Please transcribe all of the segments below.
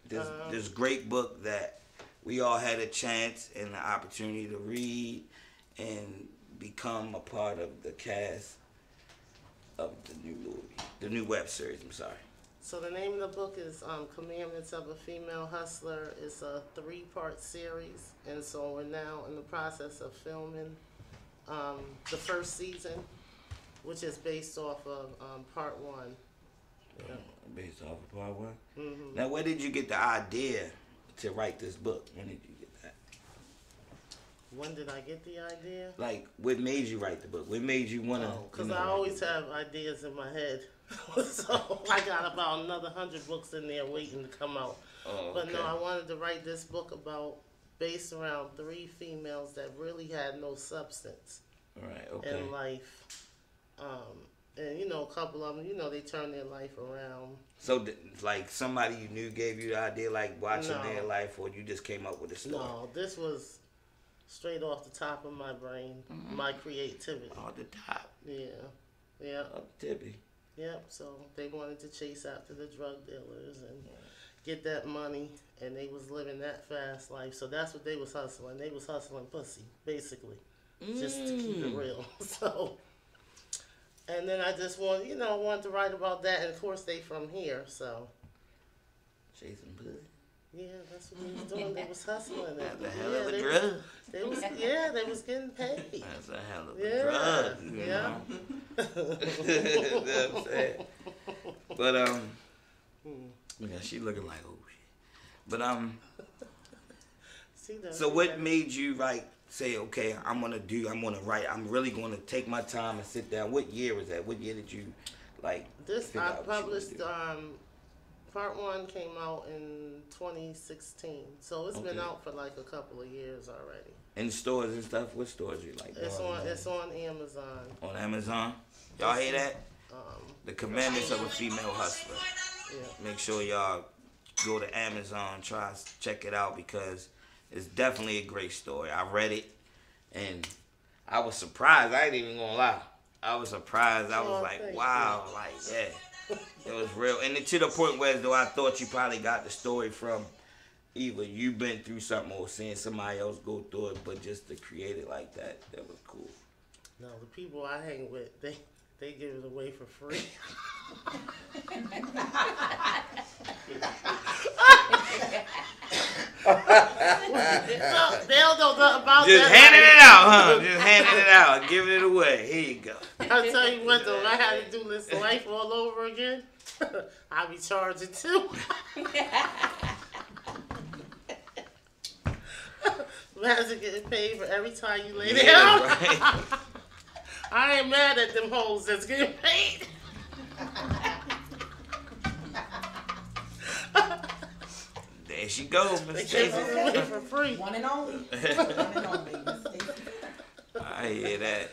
this great book that we all had a chance and the opportunity to read and become a part of the cast of the new movie, the new web series. I'm sorry. So the name of the book is Commandments of a Female Hustler. It's a 3-part series, and so we're now in the process of filming the first season, which is based off of part 1. Yeah. Based off of part 1? Mm-hmm. Now, where did you get the idea to write this book? When did you get that? When did I get the idea? Like, what made you write the book? What made you want to... Because I always have ideas in my head. So I got about another 100 books in there waiting to come out. Oh, okay. But no, I wanted to write this book based around 3 females that really had no substance in life. And, you know, a couple of them, you know, they turned their life around. So, like, somebody you knew gave you the idea, like, watching their life, or you just came up with a story? No, this was straight off the top of my brain, my creativity. Off the top? Yeah. Yeah. Off the tippy. Yep, so they wanted to chase after the drug dealers and get that money, and they was living that fast life. So that's what they was hustling. They was hustling pussy, basically, just to keep it real. So, and then I just wanted to write about that, and of course they from here, so. Chasing pussy? Yeah, that's what they was doing. They was hustling. That's a hell of a drug. They was getting paid. That's a hell of a drug. You know? That's what I'm saying. But yeah, she looking like oh shit. But so what made you say, okay, I'm gonna write. I'm really gonna take my time and sit down. What year was that? What year did you This I published. Part 1 came out in 2016, so it's been out for like a couple of years already. In stores and stuff? What stores you like? It's on Amazon. On Amazon? Y'all hear that? The Commandments of a Female Hustler. Yeah. Make sure y'all go to Amazon, check it out, because it's definitely a great story. I read it, and I was surprised. I ain't even gonna lie. I was surprised. I was like, wow, yeah. It was real. And to the point where though I thought you probably got the story from either you've been through something or seeing somebody else go through it, but just to create it like that was cool. No, the people I hang with, they give it away for free. They don't know nothing about just that. Handing it out, huh? Just handing it out, giving it away. Here you go. I'll tell you what though, if I had to do this life all over again, I'd be charging too. Imagine getting paid for every time you lay down. Right. I ain't mad at them hoes that's getting paid. There she goes, Miss Stacy. They give it for free. One and only. One and only. I hear that.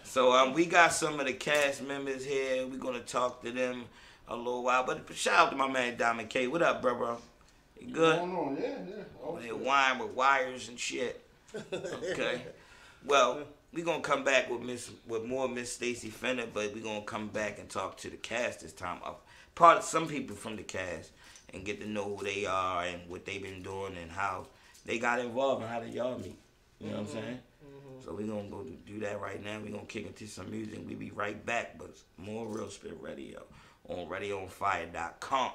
So we got some of the cast members here. We're gonna talk to them a little while. But shout out to my man Diamond K. What up, bro? You good? What's going on? Yeah. They wine with wires and shit. Okay. Well, we're gonna come back with more Miss Stacy Fender, but we're gonna come back and talk to the cast this time. Some people from the cast, and get to know who they are and what they've been doing and how they got involved and how did y'all meet. You know what I'm saying? So we're going to go do that right now. We're going to kick into some music. We'll be right back, but more Real Spit Radio on RadioOnFire.com.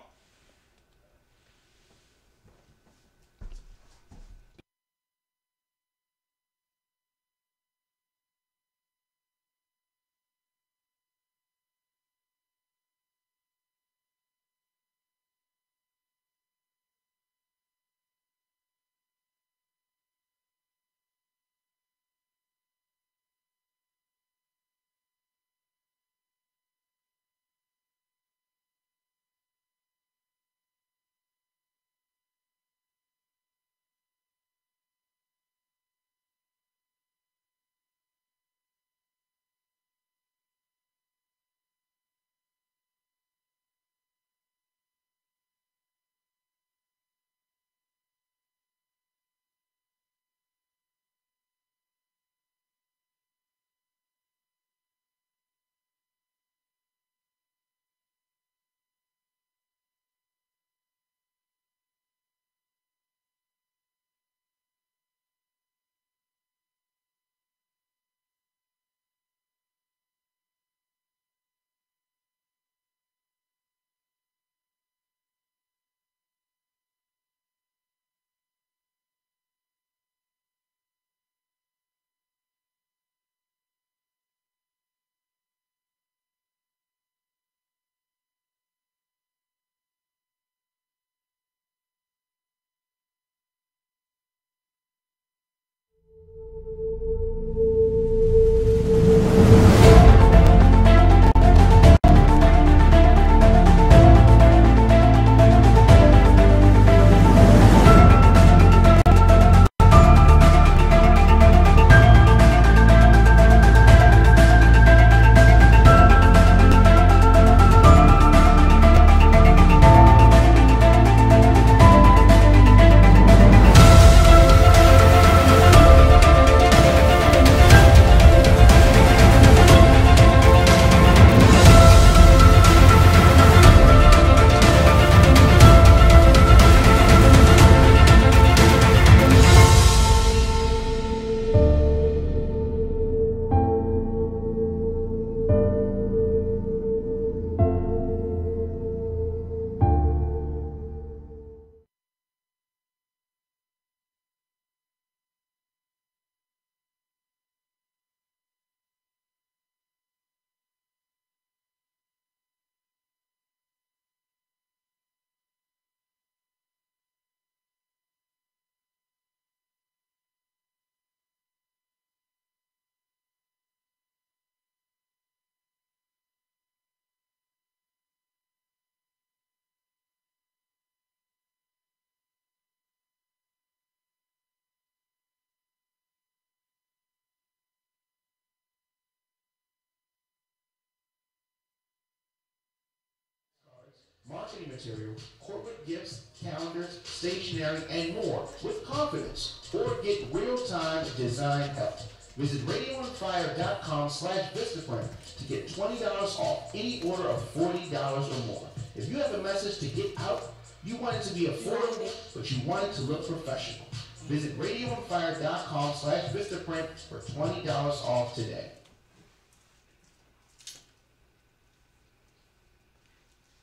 marketing material, corporate gifts, calendars, stationery, and more with confidence. Or get real-time design help. Visit radioonfire.com/Vistaprint to get $20 off any order of $40 or more. If you have a message to get out, you want it to be affordable, but you want it to look professional. Visit radioonfire.com/Vistaprint for $20 off today.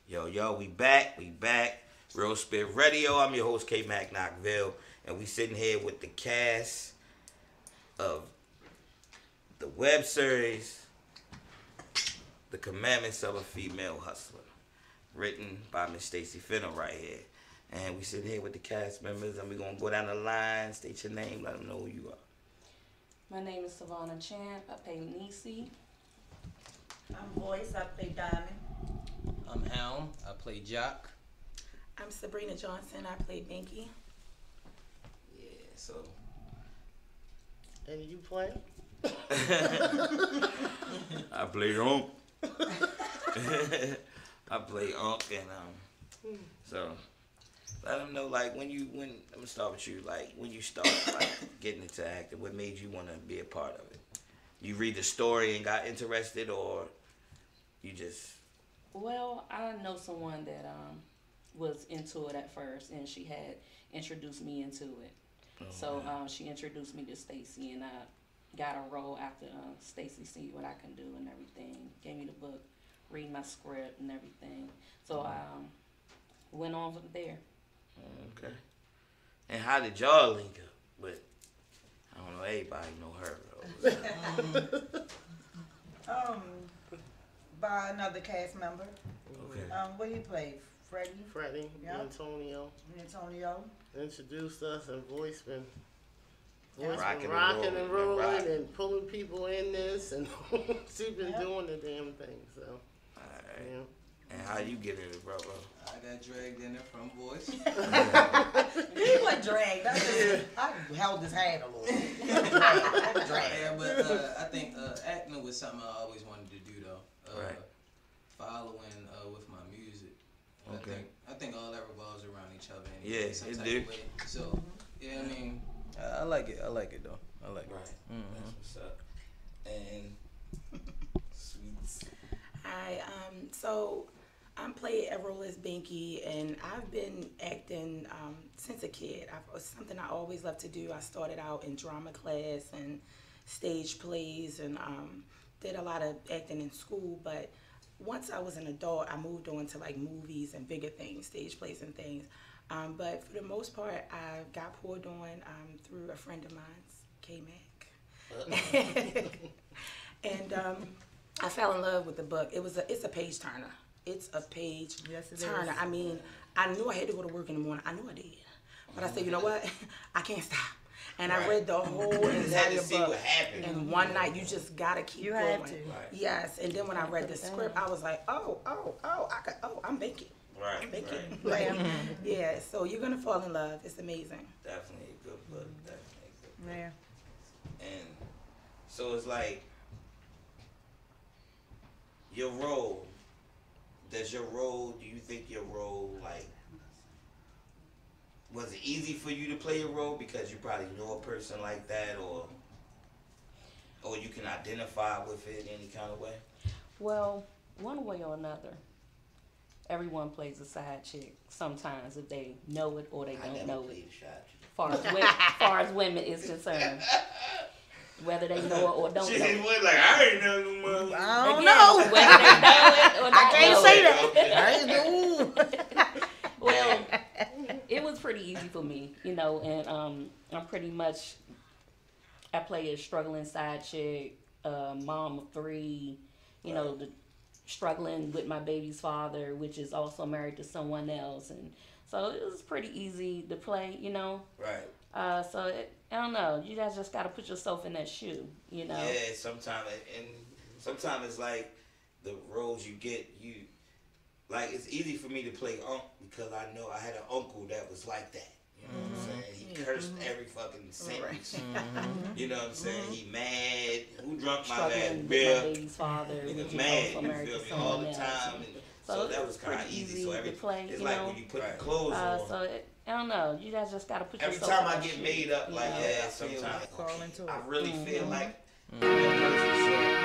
Yo, we back. Real Spit Radio. I'm your host, K. Mac Knoxville, and we sitting here with the cast of the web series, The Commandments of a Female Hustler, written by Miss Stacy Fennell right here. And we sitting here with the cast members, and we're going to go down the line, state your name, let them know who you are. My name is Savannah Champ. I play Niecy. I'm Voice. I play Diamond. I'm Helm. I play Jock. I'm Sabrina Johnson. I play Binky. Yeah, so. And you play? I play Unc. I play Unc, and so let them know, like, when I'm gonna start with you, like, when you start, like, getting into acting, what made you want to be a part of it? You read the story and got interested, or you just... Well, I know someone that was into it at first, and she had introduced me into it. So she introduced me to Stacy, and I got a role after Stacy see what I can do and everything. Gave me the book, read my script and everything. So I went on from there. Okay. And how did y'all link up? But I don't know, everybody know her, though. By another cast member. Okay. What he played? Freddie, Yep. Antonio. Introduced us, and Voice been rocking and rolling and pulling people in this, and she's been doing the damn thing, so. Alright. Yeah. And how you get in it, bro? I got dragged in there from Voice. He was dragged. I held his hand a little. Yeah, but I think acting was something I always wanted to do, though. Right. Following with my music. Okay. I think all that revolves around each other. Yeah, some it type do. of way. So, yeah, I mean, I like it. I like it, though. I like it. Right. Mm-hmm. That's what's up. And Sweets. Hi, so I'm playing a role as Binky, and I've been acting since a kid. It's something I always loved to do. I started out in drama class and stage plays, and did a lot of acting in school, but once I was an adult, I moved on to like movies and bigger things, stage plays and things. But for the most part, I got poured on through a friend of mine's, K-Mac. And I fell in love with the book. It's a page turner. It's a page turner. I mean, I knew I had to go to work in the morning. I knew I did. But I said, you know what? I can't stop. And I read the whole entire book. And one night, you just gotta keep going. Had to. Right. Yes. And then when I read the script, I was like, I'm Binky. Right. I'm Binky. Right. Like, yeah. So you're gonna fall in love. It's amazing. Definitely a good book. Definitely a good book. Yeah. And so it's like your role. Do you think your role, like, was it easy for you to play a role because you probably know a person like that, or you can identify with it any kind of way? Well, one way or another, everyone plays a side chick sometimes, if they know it or they don't know it. Far as women is concerned. Whether they know it or don't know it. She was like, I ain't know no more. I don't know. Whether they know it or not. I can't say that. Well, it was pretty easy for me, and I'm pretty much, I play a struggling side chick, mom of 3, struggling with my baby's father, which is also married to someone else, and so it was pretty easy to play, Right. So I don't know, you guys just got to put yourself in that shoe, Yeah, sometimes it's like the roles you get, like, it's easy for me to play Unc because I know I had an uncle that was like that. You know what I'm saying? He cursed every fucking sentence. You know what I'm saying? He mad. Who drunk my last struggling with beer? my baby's father, which Nigga is mad. also You married feel to me? All someone the else. time. And So that was kind of easy. So to play, it's you like know? when you put the clothes on. So I don't know. You guys just gotta put Every yourself time in I that get shoe, made up, like know? yeah, sometimes Fall into it. I really feel like that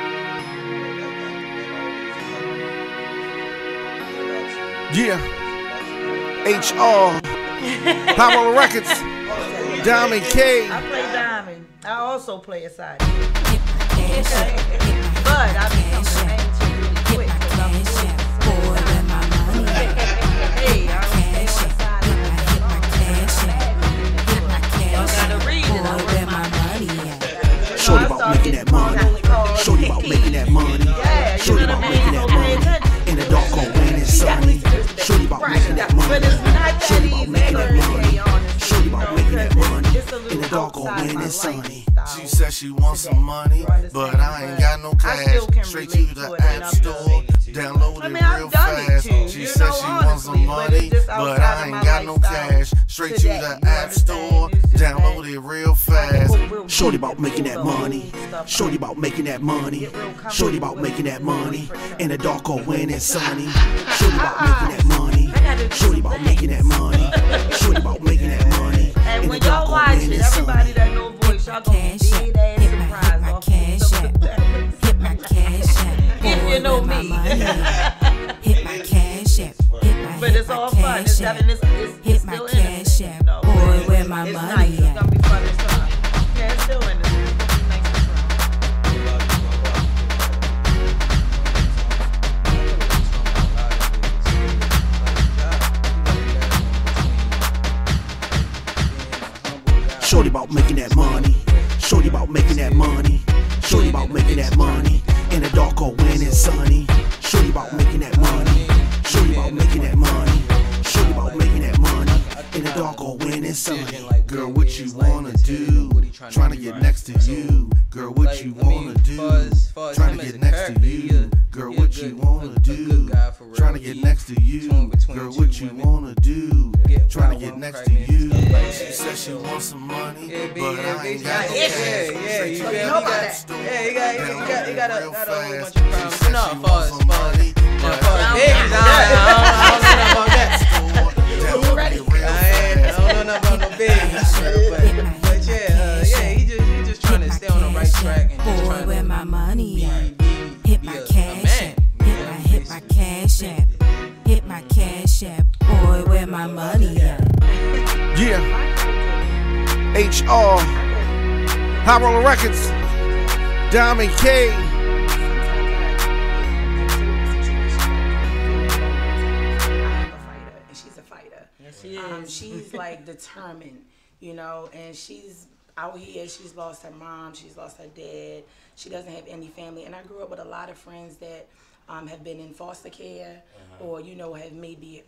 Yeah. HR. High Roller Records. Diamond K. I play Diamond. I also play a side. Okay. But I become the main chick really quick because I'm moving. Hey, I don't stay on the side y'all gotta read it. Shorty about making that money. Shorty about making that money. Yeah, you Shorty know about what I making mean? that So pay money. attention. In the dark cold when it's sunny. Shorty about making that money. But it's not that Shorty about easy making that Thursday, money. honestly. Shorty about making that money. It's a In the little dark cold outside when my it's sunny. lifestyle. She said she wants some money, but I ain't got no I still can cash. Straight to relate the to it, and app I'm store, download I it mean, I've real done it fast. too, She you said know, she wants some honestly, but money, it's just but outside I of ain't my got no lifestyle cash. Straight to today, the you app store, understand? It's just download that it real I fast. can go real Shorty deep about making that into the money. whole stuff. Shorty about making that money. Get real comfortable Shorty about with making it. that money. For sure. In the dark or when it's sunny. Shorty about making that money. gotta do Shorty some about making that money. Shorty about making that money. And In when the dark y'all or watch when it, it's everybody sunny. that know voice, y'all gonna be dead ass surprised off Hit my cash app. If you know me. Hit my cash app. But it's all fun. It's still Hit my cash innocent. app. No, Boy, where my it's money nice. It's at? gonna be fun as fun. Yeah, it's still innocent. It's gonna be nice and fun. Shorty about making that money. Shorty about making that money. Shorty about making that money. In the dark or when it's sunny. Shorty about making that money. Shorty about making that money. Shorty about making that money. In the dark or when it's sunny. Girl, what you wanna do? Trying to get next to you. Girl, what you wanna do? Trying to get next to you. Girl, what you wanna do? Trying to get next to you. Girl, what you wanna do? Trying to get next to you. She said she wants some money, but I ain't got no cash. He got a whole bunch of She problems. said No, she as wants far as some money, but babies, I don't know about that. I don't know nothing about no babies. But yeah, he just trying to stay on the right track and just Boy, trying where to my money at? be Hit my a cash man. app. Hit my cash app. Hit my cash app. Boy, where my money at? yeah. HR, High Roller Records, Diamond K. She's a fighter. Yes, she is. She's like determined, you know, and she's out here. She's lost her mom. She's lost her dad. She doesn't have any family. And I grew up with a lot of friends that have been in foster care or, you know, have maybe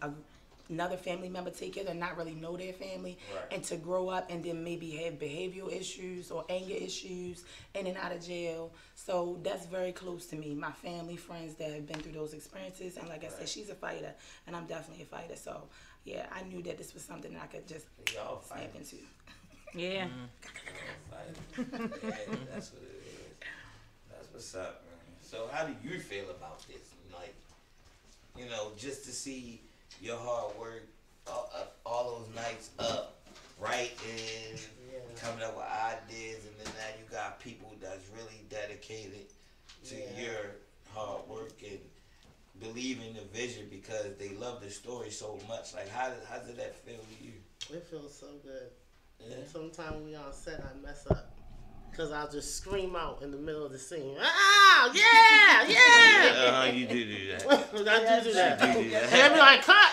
another family member take care and not really know their family. Right. And to grow up and then maybe have behavioral issues or anger issues in and out of jail. So that's very close to me. My family, friends that have been through those experiences. And like I said, she's a fighter and I'm definitely a fighter. So yeah, I knew that this was something that I could just Y'all snap fight. into. Yeah. Yeah, that's what it is. That's what's up, man. So how do you feel about this? Like, you know, just to see your hard work, all those nights up, writing, coming up with ideas, and then now you got people that's really dedicated to your hard work and believe in the vision because they love the story so much. Like, how did that feel to you? It feels so good. Yeah. And sometimes we on set, I mess up. Because I'll just scream out in the middle of the scene. Ah, yeah! You do that. I do that. She do that. And I'll be like, cut!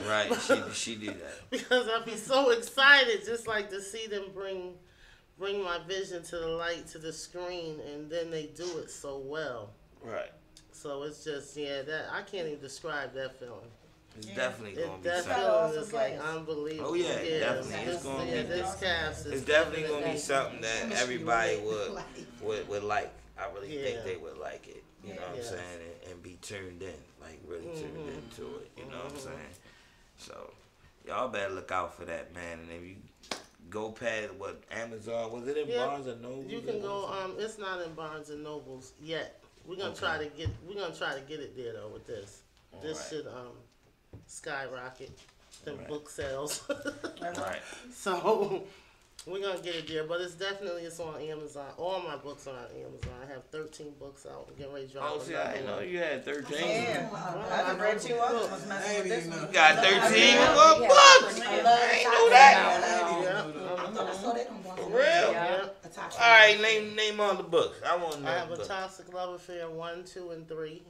Right, she do that. Because I'll be so excited just like to see them bring my vision to the light, to the screen, and then they do it so well. Right. So it's just, that I can't even describe that feeling. It's definitely going to be That something. feeling is like unbelievable. Oh, yeah, definitely. It's gonna be this cast is It's definitely going to be something that everybody would like. I really think they would like it. You know what I'm saying? And be tuned in. Like, really tuned into it. You know what I'm saying? So, y'all better look out for that, man. And if you go past, Amazon, was it in Barnes and Noble? You can go, it's not in Barnes and Nobles yet. We're gonna try to get it there though with this. this should skyrocket them book sales. Right. So we're gonna get it there, but it's on Amazon. All my books are on Amazon. I have 13 books out. I'm getting ready to drop. Oh, see, I didn't know you had 13. Yeah, I read 2 others. Was messing with this one. You got 13 books? I ain't know that. I saw that on For real? Yeah. All right, name all the books. I want to know. I have the A books. Toxic Love Affair 1, 2, and 3.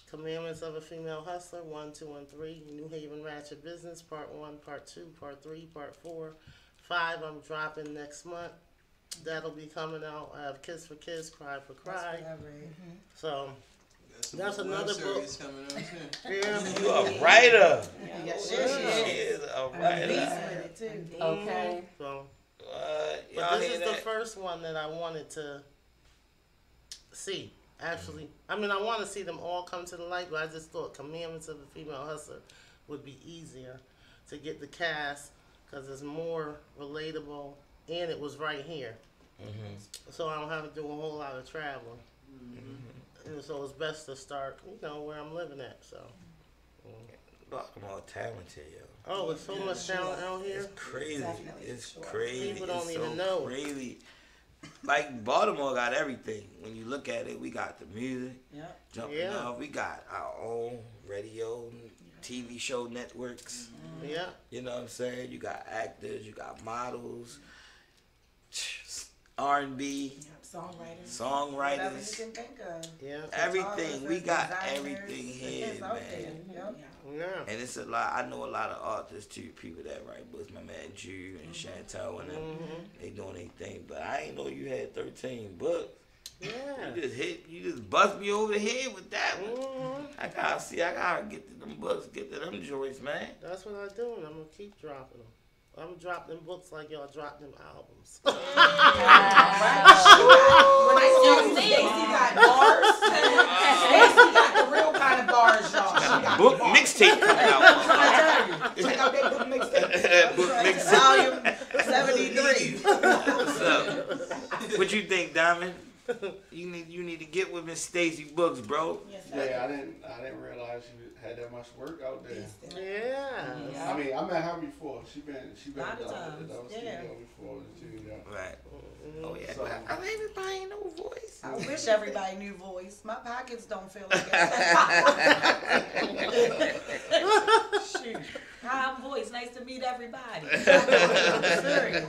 Commandments of a Female Hustler 1, 2, and 3. New Haven Ratchet Business Part 1, Part 2, Part 3, Part 4. 5 I'm dropping next month. That'll be coming out. I have Kiss for Kiss, Cry for Cry. So that's another book. You a writer. Yes, She is a writer. Okay. So, What? but Y'all this hear is the that? first one that I wanted to see. Actually, I mean, I want to see them all come to the light, but I just thought Commandments of a Female Hustler would be easier to get the cast because it's more relatable and it was right here. So I don't have to do a whole lot of traveling. And so it's best to start, where I'm living at. So. Baltimore talented, yo. Oh, there's so much talent out here. It's crazy. It's crazy. People don't It's even so know. Crazy. Like Baltimore got everything. When you look at it, we got the music, jumping off. We got our own radio, TV show networks. Yeah. You know what I'm saying? You got actors, you got models, R&B, songwriters. Whatever you can think of. Yeah. Everything. We got designers, everything here, it's out man. there. Yep. Yeah. And it's a lot. I know a lot of artists too, people that write books. My man Jew and Chantel and them, they doing their thing. But I ain't know you had 13 books. Yeah. You just bust me over the head with that one. I gotta get to them books, get to them joints, man. That's what I do, and I'm gonna keep dropping them. I'm gonna drop them books like y'all drop them albums. When I saw Stacy got bars, Stacy got the real kind of bars, y'all. She got Book bars. mixtape coming out. Check out that book mixtape. Book mixtape. Volume 73. What's up? What you think, Diamond? You need to get with Miss Stacy Books, bro. Yeah, I didn't realize she had that much work out there. Yeah. I mean, I met her before. She been Lot of down times, at the yeah. studio before too. Yeah. Right. Oh yeah. So- I ain't everybody ain't no voice. I wish everybody knew voice. My pockets don't feel like that. Shoot. Hi, I'm voice. Nice to meet everybody. I'm serious.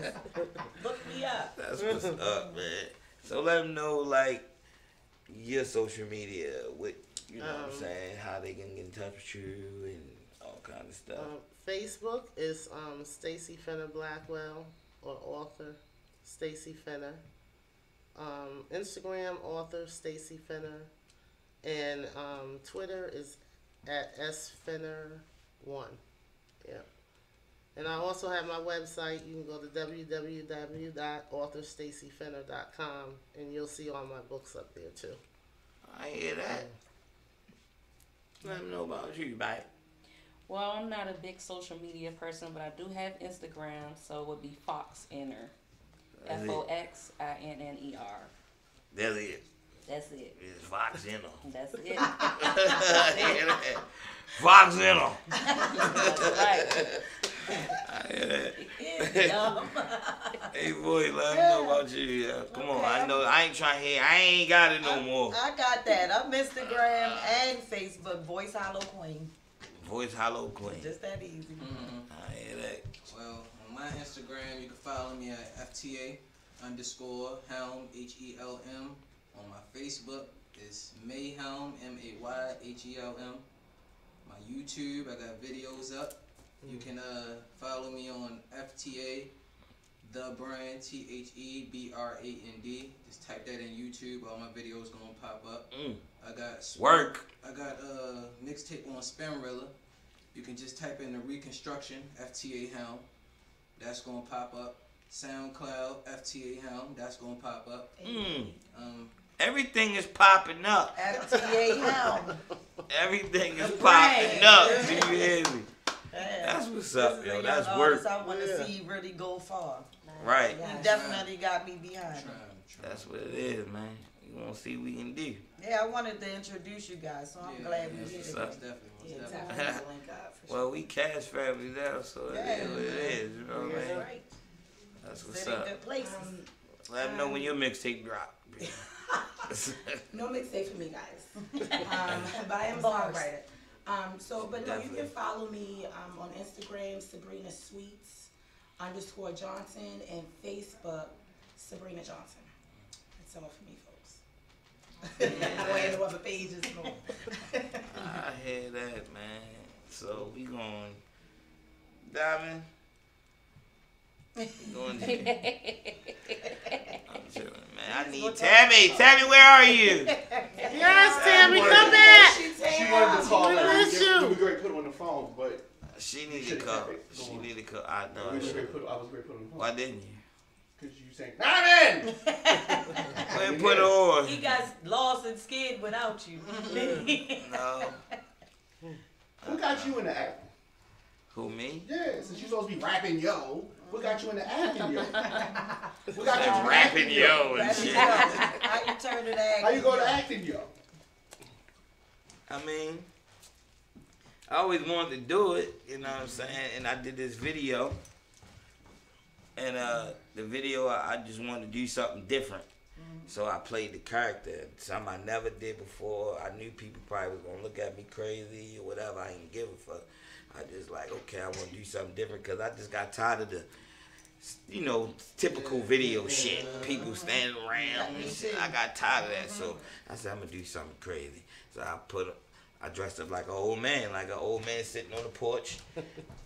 Look me up. That's what's up, man. So let them know, like, your social media, what you know what I'm saying, how they can get in touch with you and all kind of stuff. Facebook is Stacy Fenner Blackwell, or author Stacy Fenner. Instagram, author Stacy Fenner. And Twitter is at sfenner1. Yeah. And I also have my website. You can go to www.authorstacyfenner.com and you'll see all my books up there too. I hear that. Let them know about you, bye. Well, I'm not a big social media person, but I do have Instagram, so it would be Foxinner. That's it. FOXINNER. That's it. That's it. It's Fox in them. That's it. Fox in them. That's right. I hear that. Yum. Hey boy, let them know about you. Yeah. Come on, I know I ain't trying to hear. I ain't got it no more. I got that. I'm Instagram and Facebook. Voice Hollow Queen. Voice Hollow Queen. Just that easy. I hear that. Well, on my Instagram, you can follow me at FTA_Helm, HELM. On my Facebook, it's Mayhelm, MAYHELM. My YouTube, I got videos up. You can follow me on FTA, the brand, THEBRAND. Just type that in YouTube. All my videos gonna pop up. I got Work. I got a mixtape on Spamrilla. You can just type in the Reconstruction, FTA Helm. That's gonna pop up. SoundCloud, FTA Helm. That's gonna pop up. Everything is popping up. FTA Helm. Everything is popping up. Do you hear me? That's what's up, yo. That's work. I want to see really go far. Right. You definitely got me behind. That's what it is, man. You want to see what we can do. Yeah, I wanted to introduce you guys, so I'm glad we did it. Definitely. Link up for Well, we cash family now, so it is what it is. You know what I mean? Right. That's what's Sit in up. good places. Let them know when your mixtape drop. no mixtape for me, guys. But I am a songwriter. But no, you can follow me on Instagram, Sabrina Sweets _Johnson, and Facebook, Sabrina Johnson. That's all for me, folks. I don't have no other pages no. I hear that, man. So we going, Diamond. We going. I'm chilling, man. I need Tammy. Tammy, where are you? Yes, Tammy, come back. She wanted to call us. We were going to put her on the phone, but she needed to call. She needed to call. I know. I was going to put her on the phone. Why didn't you? Because you saying, Diamond! Wait, put her on. He got lost and scared without you. No. Who got you in the acting? Who, me? Yeah, since you're supposed to be rapping yo, what got you in the acting yo? What got you in rapping yo and shit? How you turn to acting? How you go to acting yo? I mean, I always wanted to do it, you know what I'm saying? And I did this video. And the video, I just wanted to do something different. So I played the character, something I never did before. I knew people probably was going to look at me crazy or whatever. I didn't give a fuck. I just like, okay, I want to do something different because I just got tired of the, you know, typical video shit. People standing around and shit. I got tired of that. So I said, I'm going to do something crazy. So I dressed up like an old man sitting on the porch,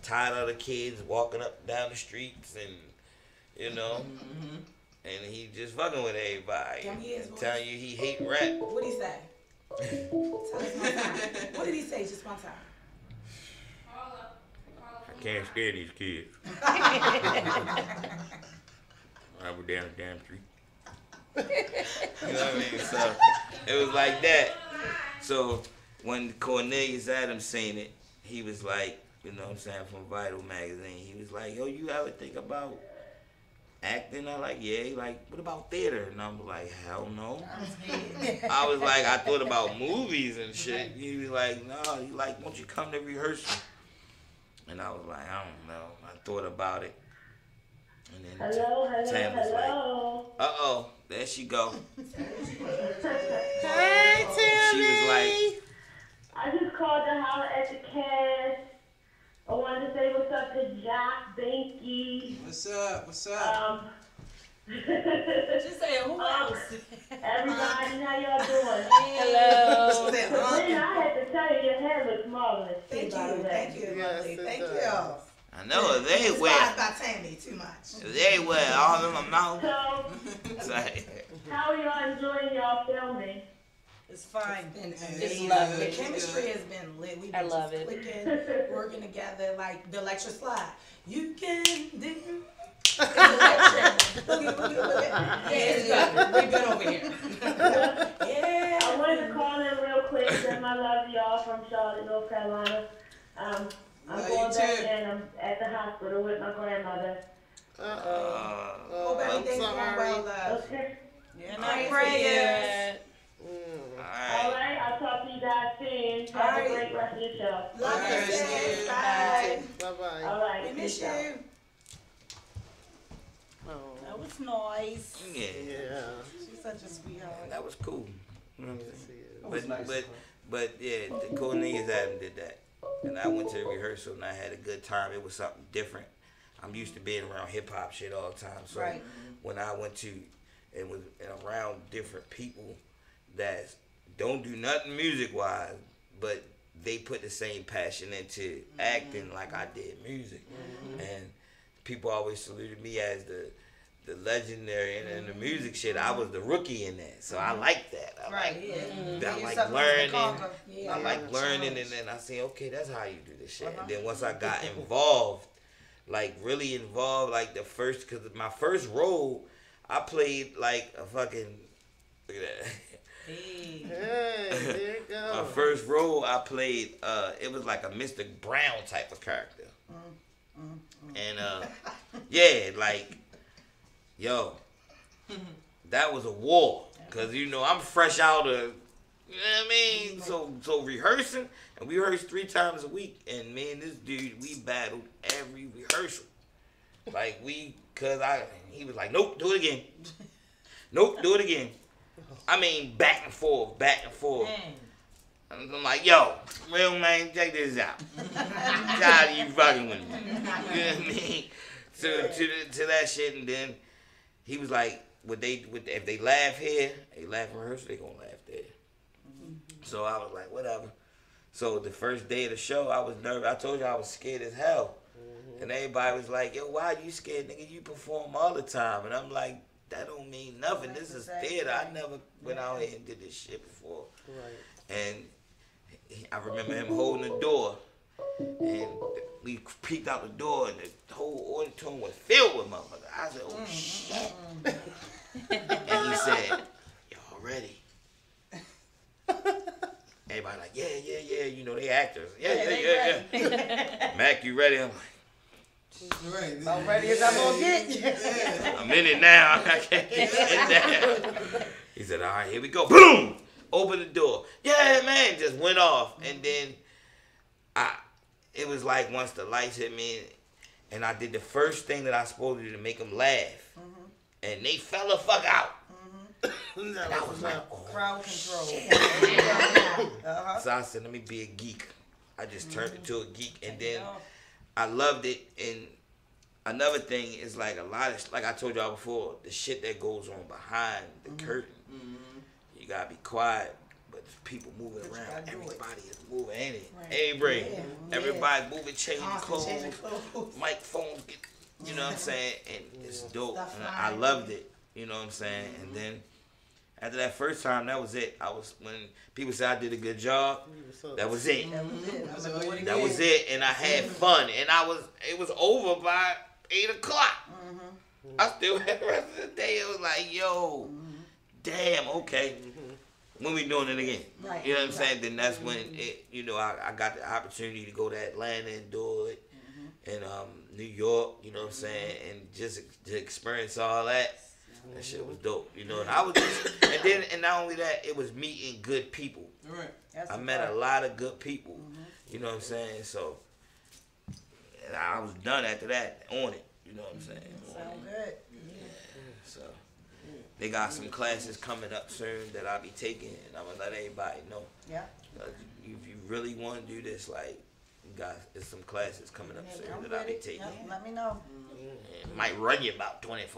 tired of the kids walking up down the streets and, you know. And he just fucking with everybody. Telling you he hate rap. What'd he say? Tell us one time. What did he say just one time? I can't scare these kids. I was down the damn street. You know what I mean? So it was like that. So when Cornelius Adams seen it, he was like, you know what I'm saying, from Vital magazine, he was like, yo, you ever think about acting? I'm like, yeah. He like, what about theater? And I'm like, hell no. I was like, I thought about movies and shit. He was like, no. He like, won't you come to rehearsal? And I was like, I don't know. I thought about it. And then Tam was like, uh-oh, there she go. Hey, Tammy. She was like, I just called to holler at the cast. I wanted to say what's up to Jock, Binky. What's up? What's up? Just saying, who else? Everybody, how y'all doing? Hello. Lynn, I had to tell you, your hair looks marvelous. Thank by the you, way. thank you, lovely. Thank you. I know it everywhere. Inspired by Tammy too much. It's everywhere, all in my mouth. So, how are y'all enjoying y'all filming? It's fine. It's lovely. The chemistry has been lit. We've been just clicking, working together like the electric slide. You can do. It's electric. Look at. Yeah, it's good. We're good over here. Yeah. I wanted to call in real quick. Send my love to y'all from Charlotte, North Carolina. I'm going back and I'm at the hospital with my grandmother. Hope everything's going well, love. Okay. Yeah, my prayers. All right, I'll talk to you guys soon. Have a great rest of your show. Love you, sis. Bye. Bye-bye. All right. We miss you. That was nice. Yeah. She's such a sweetheart. That was cool. You know what I'm saying? Nice. But yeah, the Cornelius Adams did that. And I went to the rehearsal and I had a good time. It was something different. I'm used to being around hip-hop shit all the time. So when I went to and was around different people that don't do nothing music-wise, but they put the same passion into acting like I did music. And people always saluted me as the legendary and the music shit. I was the rookie in that, so I like that. I like learning. I like learning, and then I say, okay, that's how you do this shit. And then once I got involved, like really involved, like because my first role, I played like a fucking. Look at that. Hey, there you go. My first role I played, it was like a Mr. Brown type of character. And yeah, like, yo, that was a war. Cause you know I'm fresh out of You know what I mean? So rehearsing, and we rehearse 3 times a week, and me and this dude, we battled every rehearsal. Like he was like, nope, do it again. Nope, do it again. I mean, back and forth, back and forth. I'm like, yo, real man, check this out. I'm tired of you fucking with me. You know what I mean? To that shit, and then he was like, if they laugh here, they laugh in rehearsal, they gonna laugh there. So I was like, whatever. So the first day of the show, I was nervous. I told you I was scared as hell. And everybody was like, yo, why you scared, nigga? You perform all the time. And I'm like, that don't mean nothing. This is theater. I never went out here and did this shit before. Right. And I remember him holding the door. And we peeked out the door, and the whole auditorium was filled with motherfuckers. I said, oh, shit. And he said, y'all ready? Everybody like, yeah. You know, they actors. Yeah. Mac, you ready? I'm like, right. About ready as I'm gonna get. I'm in it now. I can't sit down. He said, all right, here we go. Boom! Open the door. Yeah, man, just went off. And then it was like once the lights hit me, and I did the first thing that I was supposed to do to make them laugh. And they fell the fuck out. And I was like, crowd control. So I said, let me be a geek. I just turned into a geek, and then I loved it. And another thing is like a lot of, like I told y'all before, the shit that goes on behind the curtain. You gotta be quiet, but people moving around. Everybody is moving, ain't it? Right. Hey, Bray. Everybody's moving, changing clothes. Microphones, you know what I'm saying? And it's dope. And I loved it. You know what I'm saying? And then after that first time, that was it. When people said I did a good job, that was it. That was it. And I had fun. And it was over by 8 o'clock. I still had the rest of the day. It was like, yo, damn, okay. When we doing it again? Right. You know what I'm saying? Then that's when I got the opportunity to go to Atlanta and do it. And New York, you know what I'm saying? And just to experience all that. That shit was dope, you know. And I was just, and not only that, it was meeting good people. Right. I met a lot of good people. You know what I'm saying? So and I was done after that on it. You know what I'm saying? Sound good. So they got some classes coming up soon that I'll be taking, and I'm gonna let everybody know. Yeah. If you really want to do this, like, there's some classes coming up soon that I'll be taking. Yep, let me know. It might run you about $25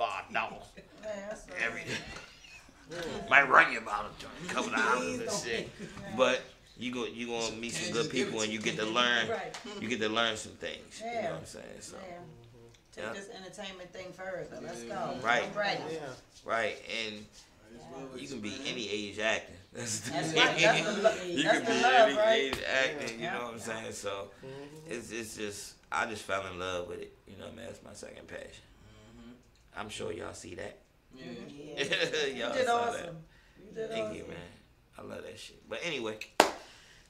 every day. Might run you about a couple of hours and shit. But you gonna meet some good people, and you get to learn. You get to learn some things. You know what I'm saying? So take this entertainment thing further. Let's go. Right. I'm ready. Right. And you can be any age acting. That's right. You can be any age acting. You know what I'm saying? So it's just, I just fell in love with it. You know what I mean? That's my second passion. I'm sure y'all see that. Yeah. Y'all you did saw awesome. that. You did Thank awesome. you, man. I love that shit. But anyway,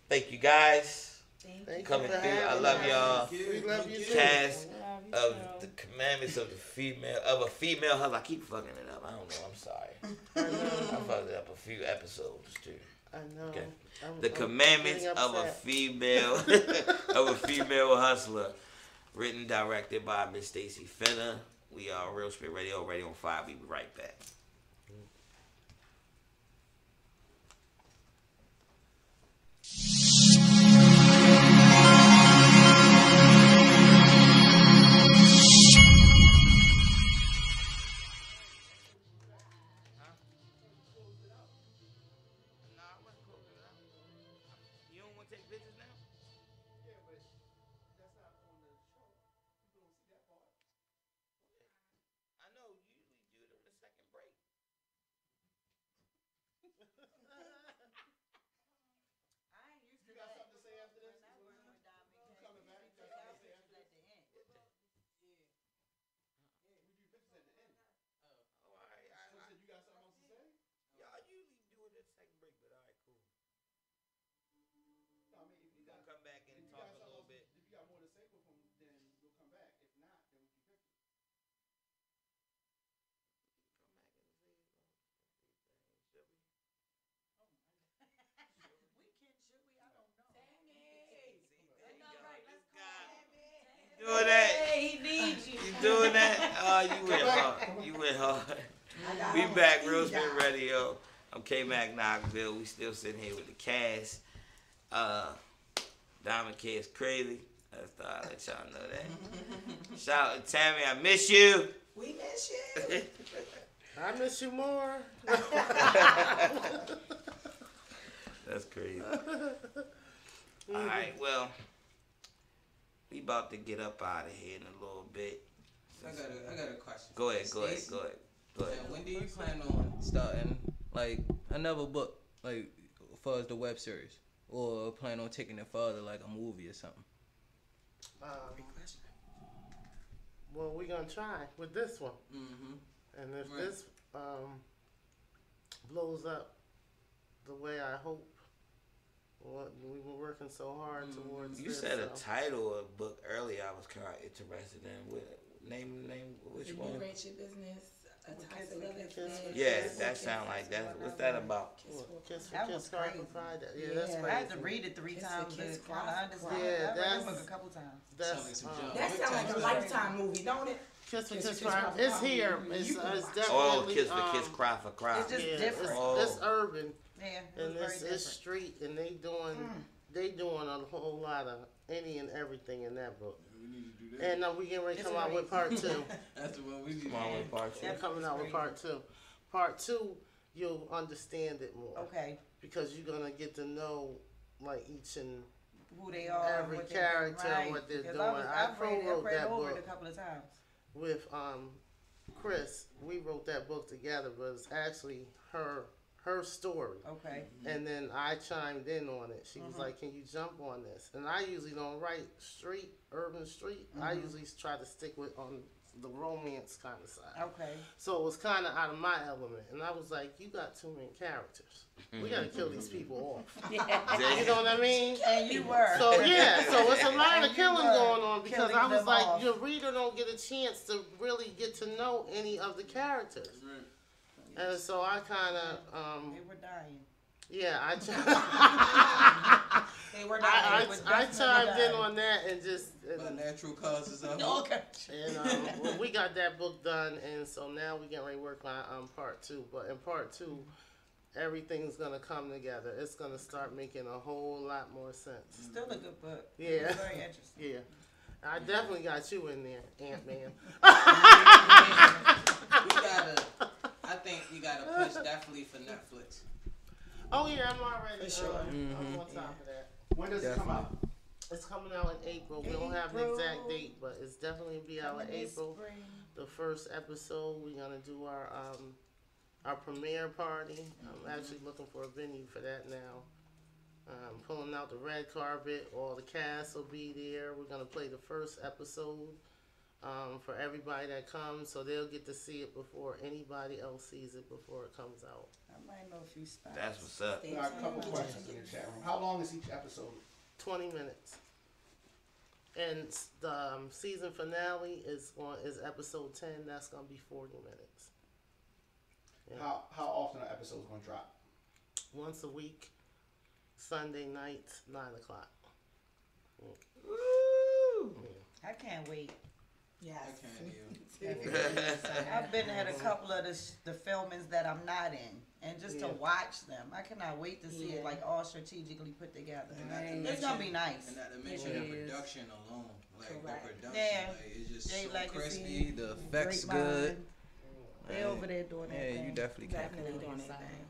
thank you guys coming through. I love y'all. We love you too. Cast of the commandments of a female husband. I keep fucking it up. I don't know. I'm sorry. I fucked it up a few episodes too. I know. Okay. The commandments of a female hustler, written, directed by Miss Stacy Fenner. We are Real Spirit Radio, Radio on 5. We'll be right back. I know, usually do it on the second break. You went hard. You went hard. We back, Real Spin Radio. I'm K-Mac Knoxville. We still sitting here with the cast. Diamond K is crazy. I just thought I'd let y'all know that. Shout out to Tammy, I miss you. We miss you. I miss you more. That's crazy. Alright, well, we about to get up out of here in a little bit. I got a question. Go ahead. And when do you plan on starting like another book, like as far as the web series, or plan on taking it further, like a movie or something? Well, we're gonna try with this one, and if this blows up the way I hope, well, we were working so hard towards. You said a title of a book earlier. I was kind of interested in. Name which one? Rich your business. Yeah, that sound like that. What's that about? Kiss That was crazy. Friday. Yeah, that's crazy. I had to read it 3 times to kind of understand. Yeah, I read that's the book a couple times. That sounds like a Lifetime movie, don't it? Kiss for Kiss Cry. It's here. It's definitely. Oh, Kiss for Kiss, Cry for Cry. It's just different. It's urban. Yeah, And it's street, and they doing a whole lot of any and everything in that book. We need to do that. And we getting ready to come out with part 2. That's what we need. Come on with part 2. We're coming out with part 2. Part 2, you'll understand it more. Okay. Because you're gonna get to know like each and who they are, every what character, right. what they're doing. I've wrote read that over book it a couple of times. with Chris. We wrote that book together, but it's actually her story. Okay. And then I chimed in on it. She was like, "Can you jump on this?" And I usually don't write urban street. I usually try to stick with on the romance kind of side. Okay. So it was kind of out of my element, and I was like, "You got too many characters. We got to kill these people off." You know what I mean? And you were. So yeah, so it's a lot of killing going on because killing I was them like, off. your reader don't get a chance to really get to know any of the characters. And so I kind of, they were dying. yeah, They were dying. I chimed in on that and just. By natural causes. Okay. And well, we got that book done, and so now we getting ready to work on part 2. But in part 2, everything's gonna come together. It's gonna start making a whole lot more sense. Still a good book. Yeah. Very interesting. Yeah. I definitely got you in there, Ant-Man. I think you gotta push definitely for Netflix. Oh yeah, I'm already. For sure. I'm on top of that. When does it come out? It's coming out in April. We don't have an exact date, but it's definitely be out in April. The first episode, we're gonna do our premiere party. I'm actually looking for a venue for that now. Pulling out the red carpet. All the cast will be there. We're gonna play the first episode for everybody that comes, so they'll get to see it before anybody else sees it before it comes out. I might know a few spots. That's what's up. We got a couple questions in the chat room. How long is each episode? 20 minutes. And the season finale is episode 10. That's gonna be 40 minutes. Yeah. How often are episodes gonna drop? Once a week, Sunday nights, 9 o'clock. Woo! I can't wait. Yes. I've been at a couple of the filmings that I'm not in, and just to watch them, I cannot wait to see it like all strategically put together. It's gonna be nice. And not to mention the production alone, like the production, yeah. like it's just Jay so Legacy, crispy. The effects great good. mind. They over there doing that thing. Yeah, you definitely can. doing that thing.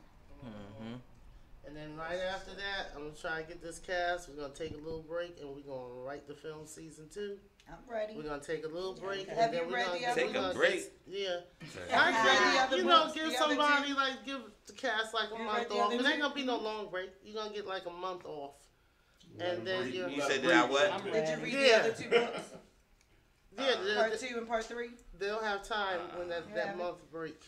And then right after that, I'm gonna try to get this cast. We're gonna take a little break, and we're gonna write the film season 2. I'm ready. We're gonna take a little break. Have and you then we're read gonna the other Take a break. Yeah. Have you read the other You know, books, give the other somebody two? like give the cast like a You month read the off. other It ain't two? gonna be no long break. You're gonna get like a month off, and then you're. You said that what? Did you read the other 2 books? Yeah, Part 2 and part 3? they'll have time when that month break.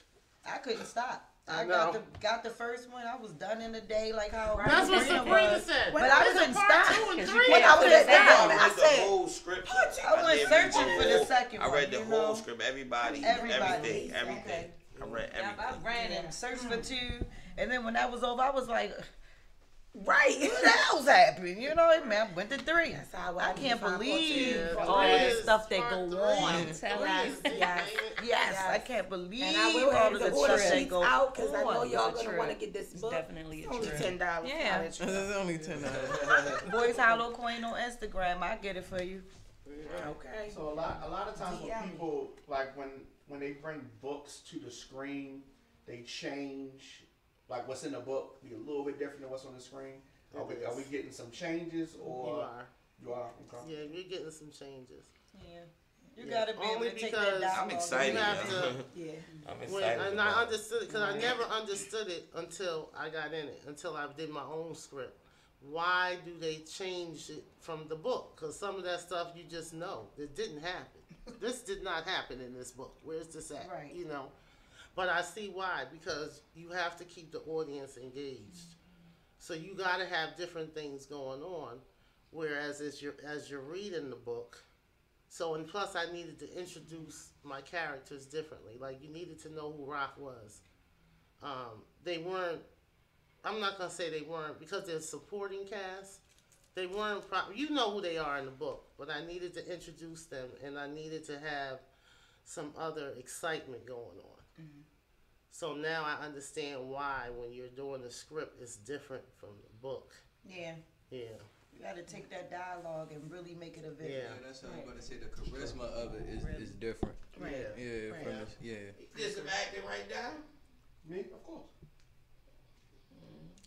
I couldn't stop. I got the first one. I was done in a day, like how That's what Sabrina Sabrina was. said. But I couldn't stop. 2 and 3. When I was at I that, read I the said, whole script. I was searching for the second one. I read the you whole know? script. Everybody, Everybody. everything. Okay. I read I everything. ran and searched for 2, and then when that was over, I was like, Right. What else happened? You know, man, I went to 3. That's how I can't believe Yeah, all of the three stuff that is go part on. three. Yes. Yes, I can't believe And I will all have of the the order stuff that sheets go out because I know on. y'all It's a gonna want to trip. get this It's book. definitely a It's only trip. $10. Yeah. It's only $10. Boys Hollow Queen on Instagram. I get it for you. Okay. So a lot of times when DM. people when they bring books to the screen, they change like what's in the book be a little bit different than what's on the screen. Are we getting some changes or you are? Okay. Yeah, you're getting some changes. Yeah. You gotta be able Only to take because that down. I'm excited. You have to, Yeah. I'm when, excited. and about I it. understood it because I never understood it until I got in it, until I did my own script. Why do they change it from the book? Because some of that stuff you just know it didn't happen. This did not happen in this book. Where's this at? Right. You know, but I see why, because you have to keep the audience engaged. So you got to have different things going on, whereas as you're reading the book. So, and plus I needed to introduce my characters differently. Like, you needed to know who Rock was. They weren't, I'm not going to say they weren't, because they're supporting cast. They weren't, you know who they are in the book, but I needed to introduce them, and I needed to have some other excitement going on. Mm-hmm. So now I understand why when you're doing the script, it's different from the book. Yeah. Yeah. You gotta take that dialogue and really make it a video. Yeah. That's what I'm about to say. The charisma of it is different. Right. Yeah, Right. from this, yeah. Did some acting right now? Me, of course.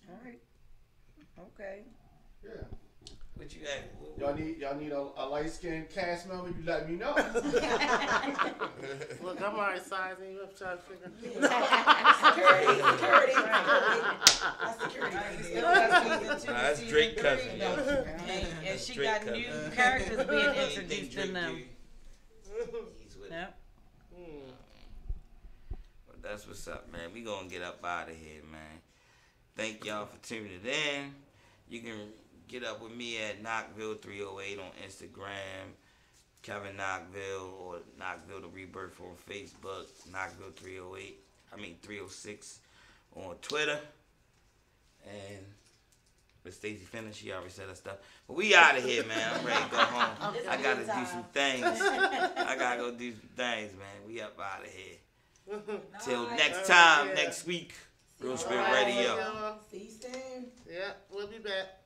All right. Okay. Yeah. What you act? Y'all need a light skinned cast member. You let me know. Look, I'm already sizing you up, trying to figure. Security. That's Drake cousin. And she Drake got cousin. new characters being Anything introduced Drake in them. do, he's with it. Yep. Well, that's what's up, man. We gonna get up out of here, man. Thank y'all for tuning in. You can get up with me at Knockville308 on Instagram, Kevin Knockville, or Knockville the Rebirth on Facebook, Knockville 306 on Twitter. And Miss Stacey finished, she already said her stuff. But we out of here, man. I'm ready to go home. I gotta do some things. I gotta go do some things, man. We up out of here. Till next time, next week, Real Spirit Radio. See you soon. Yeah, we'll be back.